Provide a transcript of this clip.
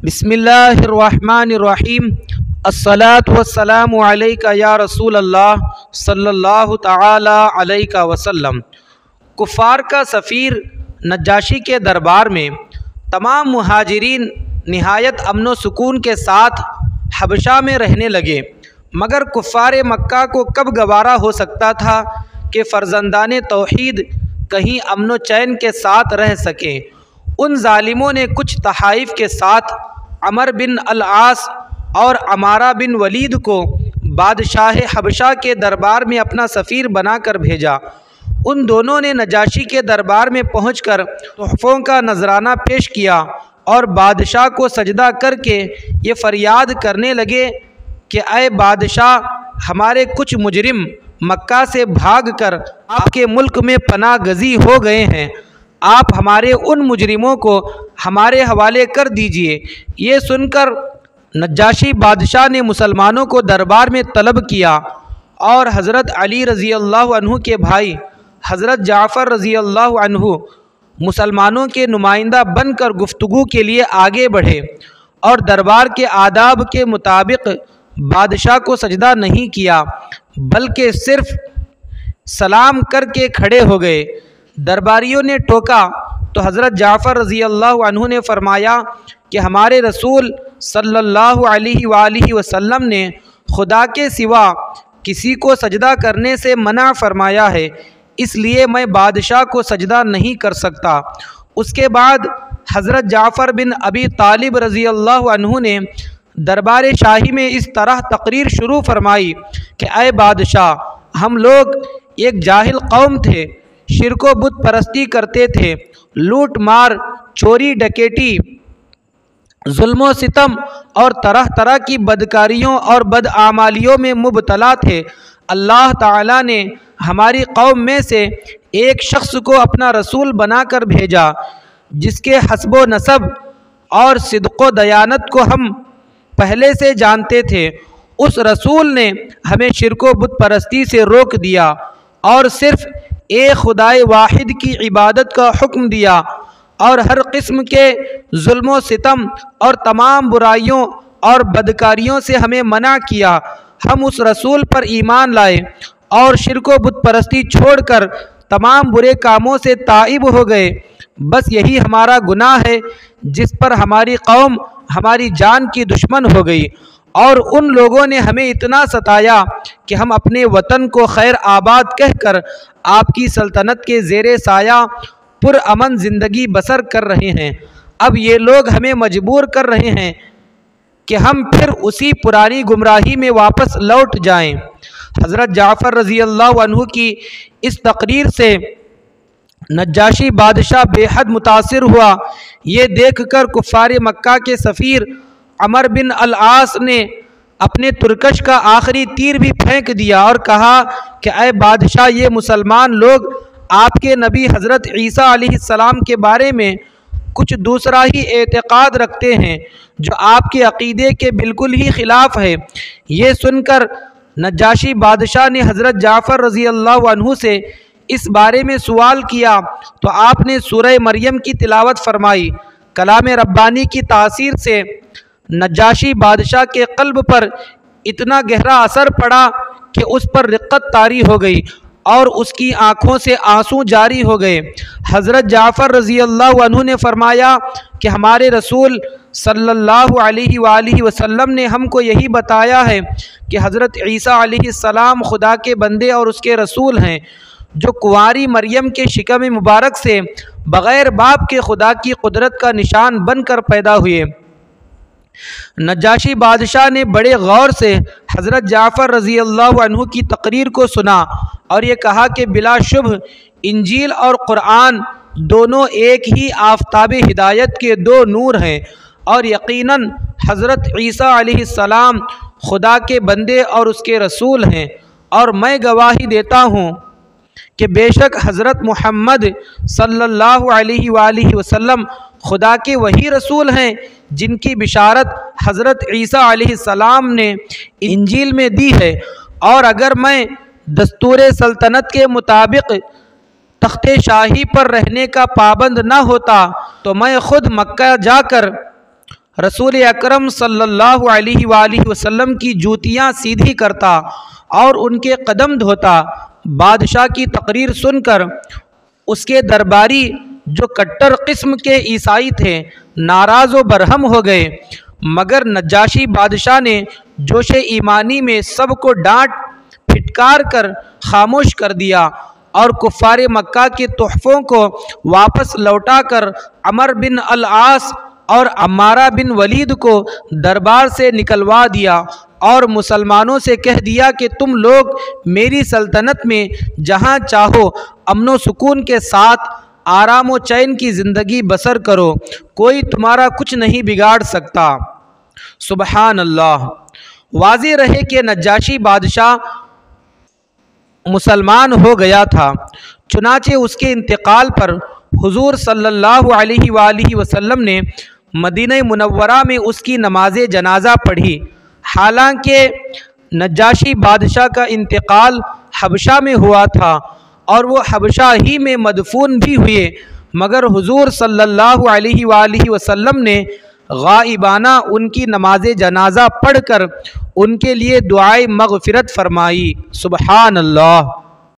बिस्मिल्लाहिर्रहमानिर्रहीम। अस्सलातु वस्सलामु अलैका या रसूल अल्लाह सल्लल्लाहु तआला अलैका वसल्लम। कुफ़ार का सफ़ीर नज्जाशी के दरबार में तमाम मुहाजिरीन निहायत अमन व सुकून के साथ हबशा में रहने लगे, मगर कुफ़ार मक्का को कब गवारा हो सकता था कि फ़र्जंदाने तौहीद कहीं अमन व चैन के साथ रह सकें। उन जालिमों ने कुछ तहाइफ के साथ अमर बिन अल-आस और अमारा बिन वलीद को बादशाह हबशा के दरबार में अपना सफ़ीर बनाकर भेजा। उन दोनों ने नजाशी के दरबार में पहुंचकर तोहफ़ों का नजराना पेश किया और बादशाह को सजदा करके ये फ़रियाद करने लगे कि ऐ बादशाह, हमारे कुछ मुजरिम मक्का से भागकर आपके मुल्क में पनाह गज़ी हो गए हैं, आप हमारे उन मुजरिमों को हमारे हवाले कर दीजिए। ये सुनकर नज्जाशी बादशाह ने मुसलमानों को दरबार में तलब किया और हज़रत अली रज़ी अल्लाह अन्हु के भाई हज़रत जाफ़र रज़ी अल्लाह अन्हु मुसलमानों के नुमाइंदा बनकर गुफ्तगू के लिए आगे बढ़े और दरबार के आदाब के मुताबिक बादशाह को सजदा नहीं किया, बल्कि सिर्फ़ सलाम करके खड़े हो गए। दरबारियों ने टोका तो हज़रत जाफ़र रज़ी अल्लाह अन्हु ने फरमाया कि हमारे रसूल सल्लल्लाहु अलैहि वसल्लम ने खुदा के सिवा किसी को सजदा करने से मना फरमाया है, इसलिए मैं बादशाह को सजदा नहीं कर सकता। उसके बाद हज़रत जाफ़र बिन अबी तालिब रज़ी अल्लाह अन्हु ने दरबार शाही में इस तरह तकरीर शुरू फरमाई कि ऐ बादशाह, हम लोग एक जाहिल कौम थे, शिरको बुत परस्ती करते थे, लूट मार, चोरी डकैती, जुल्म सितम और तरह तरह की बदकारियों और बदआमालियों में मुबतला थे। अल्लाह ताला ने हमारी कौम में से एक शख्स को अपना रसूल बनाकर भेजा, जिसके हस्बो नसब और सिद्क़ो दयानत को हम पहले से जानते थे। उस रसूल ने हमें शिरको बुत परस्ती से रोक दिया और सिर्फ़ एक खुदाए वाहिद की इबादत का हुक्म दिया और हर किस्म के जुल्म सितम और तमाम बुराइयों और बदकारियों से हमें मना किया। हम उस रसूल पर ईमान लाए और शिरको बुत परस्ती छोड़कर तमाम बुरे कामों से ताइब हो गए। बस यही हमारा गुनाह है जिस पर हमारी कौम हमारी जान की दुश्मन हो गई और उन लोगों ने हमें इतना सताया कि हम अपने वतन को खैर आबाद कहकर आपकी सल्तनत के ज़ेरे साया पुरअमन ज़िंदगी बसर कर रहे हैं। अब ये लोग हमें मजबूर कर रहे हैं कि हम फिर उसी पुरानी गुमराही में वापस लौट जाएं। हज़रत जाफ़र रज़ी अल्लाह अन्हु की इस तकरीर से नज्जाशी बादशाह बेहद मुतासिर हुआ। ये देखकर कुफ़ार मक्का के सफ़ीर अमर बिन अल-आस ने अपने तुरकश का आखिरी तीर भी फेंक दिया और कहा कि ऐ बादशाह, ये मुसलमान लोग आपके नबी हज़रत ईसा अलैहिस्सलाम के बारे में कुछ दूसरा ही एतक़ाद रखते हैं जो आपके अक़ीदे के बिल्कुल ही ख़िलाफ़ है। ये सुनकर नज्जाशी बादशाह ने हज़रत जाफ़र रज़ी अल्लाह अन्हु से इस बारे में सवाल किया तो आपने सूरह मरियम की तिलावत फरमाई। कलाम रब्बानी की तासीर से नज्जाशी बादशाह के क़ल्ब पर इतना गहरा असर पड़ा कि उस पर रिक़्क़त तारी हो गई और उसकी आँखों से आंसू जारी हो गए। हज़रत जाफ़र रज़ी अल्लाह अन्हु ने फरमाया कि हमारे रसूल सल्लल्लाहु अलैहि वसल्लम ने हमको यही बताया है कि हज़रत ईसा अलैहिस्सलाम खुदा के बंदे और उसके रसूल हैं, जो कुंवारी मरियम के शिकम मुबारक से बग़ैर बाप के खुदा की कुदरत का निशान बनकर पैदा हुए। नज्जाशी बादशाह ने बड़े गौर से हज़रत जाफ़र रज़ी अल्लाह अन्हु की तकरीर को सुना और ये कहा कि बिलाशुभ इंजील और क़ुरआन दोनों एक ही आफ़ताब हिदायत के दो नूर हैं और यकीनन हज़रत ईसा अलैहिस्सलाम खुदा के बंदे और उसके रसूल हैं। और मैं गवाही देता हूँ कि बेशक हज़रत मुहम्मद सल्लल्लाहु अलैहि वसल्लम खुदा के वही रसूल हैं जिनकी बिशारत हज़रत ईसा अलैहिस्सलाम ने इंजील में दी है। और अगर मैं दस्तूर सल्तनत के मुताबिक तख्ते शाही पर रहने का पाबंद न होता तो मैं ख़ुद मक्का जाकर रसूल अकरम सल्लल्लाहु अलैहि वसल्लम की जूतियाँ सीधी करता और उनके कदम धोता। बादशाह की तकरीर सुनकर उसके दरबारी जो कट्टर किस्म के ईसाई थे नाराज़ व बरहम हो गए, मगर नज्जाशी बादशाह ने जोश ईमानी में सबको डांट फिटकार कर खामोश कर दिया और कुफ़ार मक्का के तोहफ़ों को वापस लौटाकर अमर बिन अल आस और अम्मारा बिन वलीद को दरबार से निकलवा दिया और मुसलमानों से कह दिया कि तुम लोग मेरी सल्तनत में जहाँ चाहो अमन व सुकून के साथ आराम व चैन की ज़िंदगी बसर करो, कोई तुम्हारा कुछ नहीं बिगाड़ सकता। सुबहान अल्लाह। वाज़ेह रहे कि नज्जाशी बादशाह मुसलमान हो गया था। चुनाचे उसके इंतकाल पर हुजूर सल्लल्लाहु अलैहि वसल्लम ने मदीना मुनव्वरा में उसकी नमाज जनाजा पढ़ी। हालांकि नज्जाशी बादशाह का इंतकाल हबशा में हुआ था और वो हबशा ही में मदफून भी हुए, मगर हुजूर सल्लल्लाहु अलैहि वसल्लम ने गाइबाना उनकी नमाज जनाजा पढ़कर उनके लिए दुआए मगफिरत फरमाई। सुबहान अल्लाह।